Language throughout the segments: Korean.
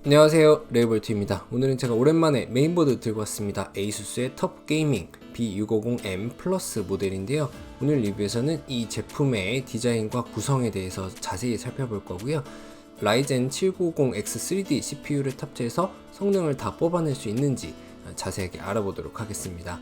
안녕하세요, 레이볼트입니다. 오늘은 제가 오랜만에 메인보드 들고 왔습니다. 에이수스의 터프 게이밍 B650M 플러스 모델인데요. 오늘 리뷰에서는 이 제품의 디자인과 구성에 대해서 자세히 살펴볼 거고요. 라이젠 790X3D CPU를 탑재해서 성능을 다 뽑아낼 수 있는지 자세하게 알아보도록 하겠습니다.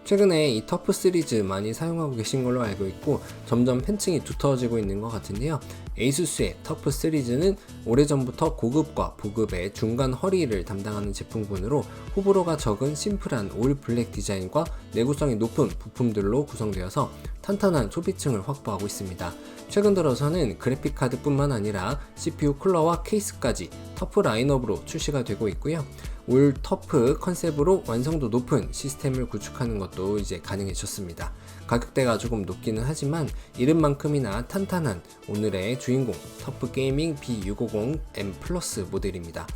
최근에 이 터프 시리즈 많이 사용하고 계신 걸로 알고 있고 점점 팬층이 두터워지고 있는 것 같은데요. 에이수스의 터프 시리즈는 오래전부터 고급과 보급의 중간 허리를 담당하는 제품군으로 호불호가 적은 심플한 올 블랙 디자인과 내구성이 높은 부품들로 구성되어서 탄탄한 소비층을 확보하고 있습니다. 최근 들어서는 그래픽카드 뿐만 아니라 CPU 쿨러와 케이스까지 터프 라인업으로 출시가 되고 있고요. 올 터프 컨셉으로 완성도 높은 시스템을 구축하는 것도 이제 가능해졌습니다. 가격대가 조금 높기는 하지만 이름만큼이나 탄탄한 오늘의 주인공 터프 게이밍 B650M 플러스 모델입니다.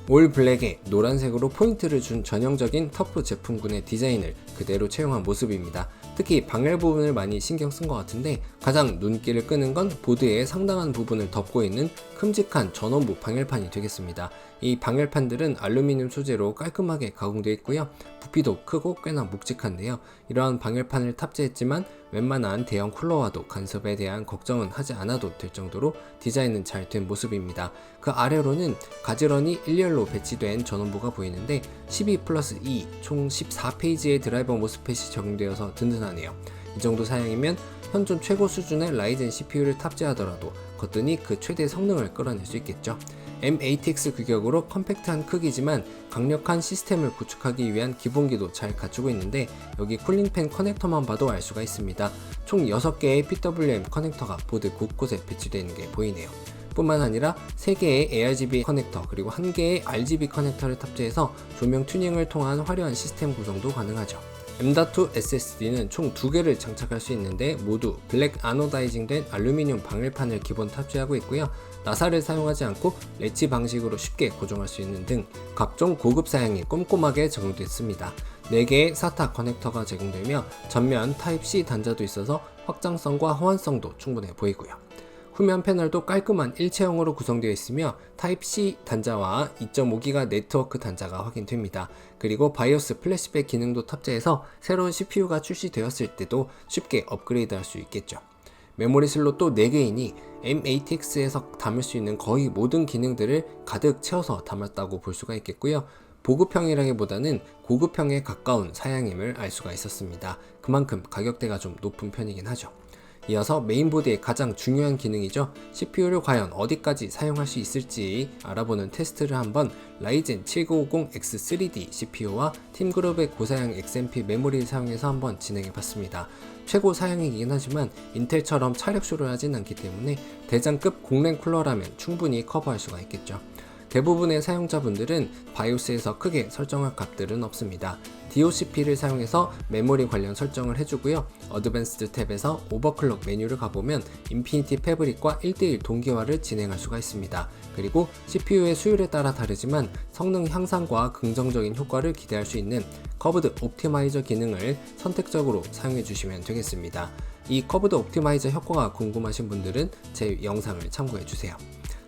올 블랙에 노란색으로 포인트를 준 전형적인 터프 제품군의 디자인을 그대로 채용한 모습입니다. 특히 방열 부분을 많이 신경 쓴 것 같은데 가장 눈길을 끄는 건 보드의 상당한 부분을 덮고 있는 큼직한 전원부 방열판이 되겠습니다. 이 방열판들은 알루미늄 소재로 깔끔하게 가공되어 있고요. 부피도 크고 꽤나 묵직한데요. 이러한 방열판을 탑재했지만 웬만한 대형 쿨러와도 간섭에 대한 걱정은 하지 않아도 될 정도로 디자인은 잘 된 모습입니다. 그 아래로는 가지런히 일렬로 배치된 전원부가 보이는데 12+2 총 14페이지의 드라이버 모스펫이 적용되어서 든든하네요. 이 정도 사양이면 현존 최고 수준의 라이젠 CPU를 탑재하더라도 거뜬히 그 최대 성능을 끌어낼 수 있겠죠. M-ATX 규격으로 컴팩트한 크기지만 강력한 시스템을 구축하기 위한 기본기도 잘 갖추고 있는데 여기 쿨링팬 커넥터만 봐도 알 수가 있습니다. 총 6개의 PWM 커넥터가 보드 곳곳에 배치되어 있는 게 보이네요. 뿐만 아니라 3개의 ARGB 커넥터 그리고 1개의 RGB 커넥터를 탑재해서 조명 튜닝을 통한 화려한 시스템 구성도 가능하죠. M.2 SSD는 총 2개를 장착할 수 있는데 모두 블랙 아노다이징된 알루미늄 방열판을 기본 탑재하고 있고요. 나사를 사용하지 않고 렛치 방식으로 쉽게 고정할 수 있는 등 각종 고급 사양이 꼼꼼하게 적용됐습니다. 4개의 SATA 커넥터가 제공되며 전면 타입C 단자도 있어서 확장성과 호환성도 충분해 보이고요. 후면 패널도 깔끔한 일체형으로 구성되어 있으며 타입C 단자와 2.5기가 네트워크 단자가 확인됩니다. 그리고 바이오스 플래시백 기능도 탑재해서 새로운 CPU가 출시되었을 때도 쉽게 업그레이드 할 수 있겠죠. 메모리 슬롯도 4개이니 M-ATX에서 담을 수 있는 거의 모든 기능들을 가득 채워서 담았다고 볼 수가 있겠고요. 보급형이라기보다는 고급형에 가까운 사양임을 알 수가 있었습니다. 그만큼 가격대가 좀 높은 편이긴 하죠. 이어서 메인보드의 가장 중요한 기능이죠. CPU를 과연 어디까지 사용할 수 있을지 알아보는 테스트를 한번 라이젠 7950X3D CPU와 팀그룹의 고사양 XMP 메모리를 사용해서 한번 진행해봤습니다. 최고 사양이긴 하지만 인텔처럼 차력쇼를 하진 않기 때문에 대장급 공랭 쿨러라면 충분히 커버할 수가 있겠죠. 대부분의 사용자분들은 바이오스에서 크게 설정할 값들은 없습니다. DOCP를 사용해서 메모리 관련 설정을 해주고요. 어드밴스드 탭에서 오버클럭 메뉴를 가보면 인피니티 패브릭과 1:1 동기화를 진행할 수가 있습니다. 그리고 CPU의 수율에 따라 다르지만 성능 향상과 긍정적인 효과를 기대할 수 있는 커브드 옵티마이저 기능을 선택적으로 사용해 주시면 되겠습니다. 이 커브드 옵티마이저 효과가 궁금하신 분들은 제 영상을 참고해 주세요.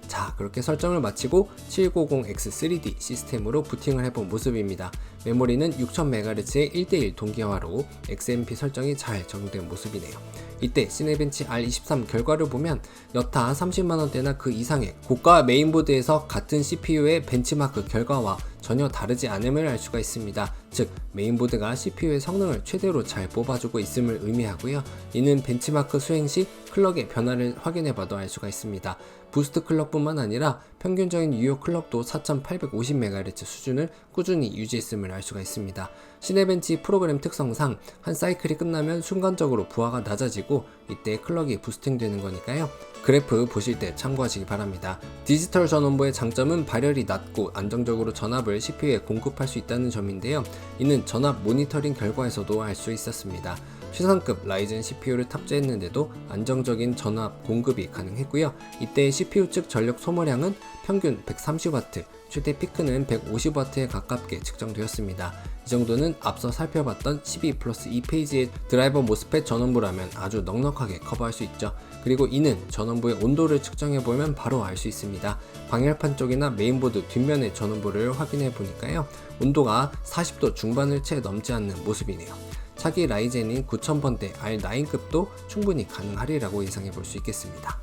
자, 그렇게 설정을 마치고 790X3D 시스템으로 부팅을 해본 모습입니다. 메모리는 6000MHz의 1:1 동기화로 XMP 설정이 잘 적용된 모습이네요. 이때 시네벤치 R23 결과를 보면 여타 30만원대나 그 이상의 고가 메인보드에서 같은 CPU의 벤치마크 결과와 전혀 다르지 않음을 알 수가 있습니다. 즉 메인보드가 CPU의 성능을 최대로 잘 뽑아주고 있음을 의미하고요. 이는 벤치마크 수행 시 클럭의 변화를 확인해봐도 알 수가 있습니다. 부스트 클럭뿐만 아니라 평균적인 유효 클럭도 4850MHz 수준을 꾸준히 유지했음을 알 수가 있습니다. 시네벤치 프로그램 특성상 한 사이클이 끝나면 순간적으로 부하가 낮아지고 이때 클럭이 부스팅 되는 거니까요. 그래프 보실 때 참고하시기 바랍니다. 디지털 전원부의 장점은 발열이 낮고 안정적으로 전압을 CPU에 공급할 수 있다는 점인데요. 이는 전압 모니터링 결과에서도 알 수 있었습니다. 최상급 라이젠 CPU를 탑재했는데도 안정적인 전압 공급이 가능했고요. 이때 CPU 측 전력 소모량은 평균 130W, 최대 피크는 150W에 가깝게 측정되었습니다. 이 정도는 앞서 살펴봤던 12+2페이지의 드라이버 모스펫 전원부라면 아주 넉넉하게 커버할 수 있죠. 그리고 이는 전원부의 온도를 측정해보면 바로 알 수 있습니다. 방열판 쪽이나 메인보드 뒷면의 전원부를 확인해 보니까요, 온도가 40도 중반을 채 넘지 않는 모습이네요. 차기 라이젠인 9000번대 R9급도 충분히 가능하리라고 예상해 볼 수 있겠습니다.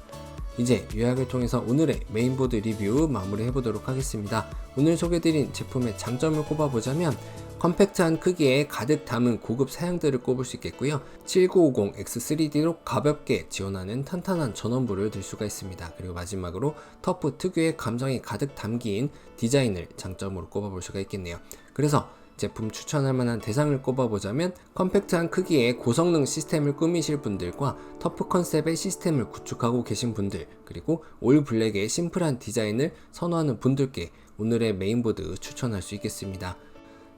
이제 요약을 통해서 오늘의 메인보드 리뷰 마무리해 보도록 하겠습니다. 오늘 소개드린 제품의 장점을 꼽아보자면 컴팩트한 크기에 가득 담은 고급 사양들을 꼽을 수 있겠고요. 7950X3D로 가볍게 지원하는 탄탄한 전원부를 들 수가 있습니다. 그리고 마지막으로 터프 특유의 감성이 가득 담긴 디자인을 장점으로 꼽아볼 수가 있겠네요. 그래서 제품 추천할 만한 대상을 꼽아보자면 컴팩트한 크기의 고성능 시스템을 꾸미실 분들과 터프 컨셉의 시스템을 구축하고 계신 분들, 그리고 올 블랙의 심플한 디자인을 선호하는 분들께 오늘의 메인보드 추천할 수 있겠습니다.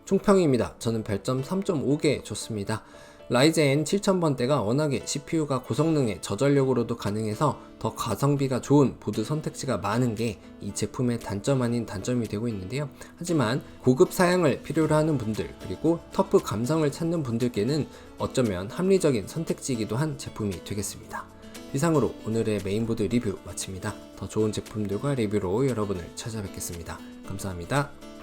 총평입니다. 저는 별점 3.5개 줬습니다. 라이젠 7000번대가 워낙에 CPU가 고성능에 저전력으로도 가능해서 더 가성비가 좋은 보드 선택지가 많은 게 이 제품의 단점 아닌 단점이 되고 있는데요. 하지만 고급 사양을 필요로 하는 분들, 그리고 터프 감성을 찾는 분들께는 어쩌면 합리적인 선택지이기도 한 제품이 되겠습니다. 이상으로 오늘의 메인보드 리뷰 마칩니다. 더 좋은 제품들과 리뷰로 여러분을 찾아뵙겠습니다. 감사합니다.